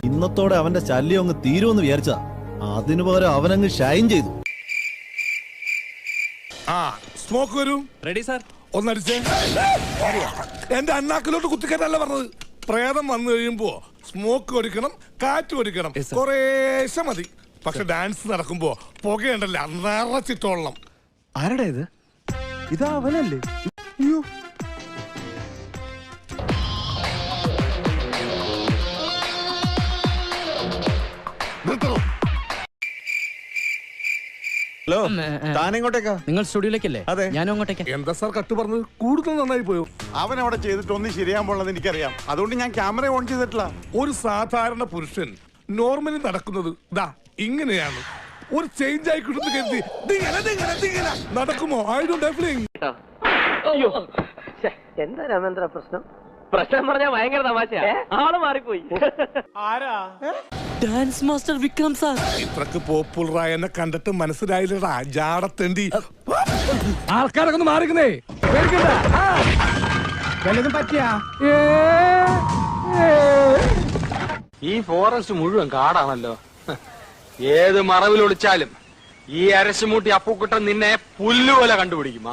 ഇന്നത്തോടെ അവന്റെ ശല്യം അങ്ങ് തീരുമെന്ന് വിചാരിച്ചാ, അതിനു പകരം അവനങ്ങ് ഷൈൻ ചെയ്തു. സ്മോക്ക് വരും. Ready sir. ഒന്നടിച്ചേ. എന്റെ അണ്ണാക്കിലോട്ട് കുത്തിക്കറ്റല്ല പറഞ്ഞത്. പ്രേതം വന്നു കഴിയുമ്പോ സ്മോക്ക് ഒടിക്കണം, കാറ്റ് ഒടിക്കണം, കുറേശ്ശെ മതി. പക്ഷെ ഡാൻസ് നടക്കുമ്പോ പുകയുണ്ടല്ല നിറച്ചിട്ടോളണം. ആരുടെ ഇത്? ഇതാ അവനല്ലേ? അയ്യോ, ഹലോ, താനെങ്ങോട്ടേക്കാ? നിങ്ങൾ സ്റ്റുഡിയോയിലേക്കല്ലേ? അതെ. ഞാനും അങ്ങോട്ടേക്ക്. എന്താ സാർ കട്ട് പറഞ്ഞത്? കൂടുതൽ നന്നായി പോയോ? അവൻ അവിടെ ചെയ്തിട്ട് ഒന്നും ശരിയാൻ പോണെന്ന് എനിക്കറിയാം. അതുകൊണ്ട് ഞാൻ ക്യാമറ ഓൺ ചെയ്തിട്ടില്ല. ഒരു സാധാരണ പുരുഷൻ നോർമലി നടക്കുന്നത് ദാ ഇങ്ങനെയാണ്. ഒരു ചേഞ്ച് ആയി കിട്ടുന്ന കരുതി നടക്കുമോ? I don't have feeling. എന്താ രാമേന്ദ്ര പ്രശ്നം? പ്രശ്നം പറഞ്ഞാ ഭയങ്കര തമാശയാ. ആള് മാറിപ്പോയി. ആരാ? Dance master Vikram sir. ഇത്രക്ക് പോപ്പുലറായ എന്നെ കണ്ടിട്ട് മനസ്സിലായില്ലടാ ജാടത്തേണ്ടി. ആൾക്കാരൊക്കെ ഒന്ന് മാറിക്കുന്നേ. വല്ലതും പറ്റിയാ? ഈ ഫോറസ്റ്റ് മുഴുവൻ കാടാണല്ലോ. ഏത് മറവിൽ ഒളിച്ചാലും ഈ അരശുമൂട്ടി അപ്പൂക്കുട്ടൻ നിന്നെ പുല്ലുപോലെ കണ്ടുപിടിക്കും.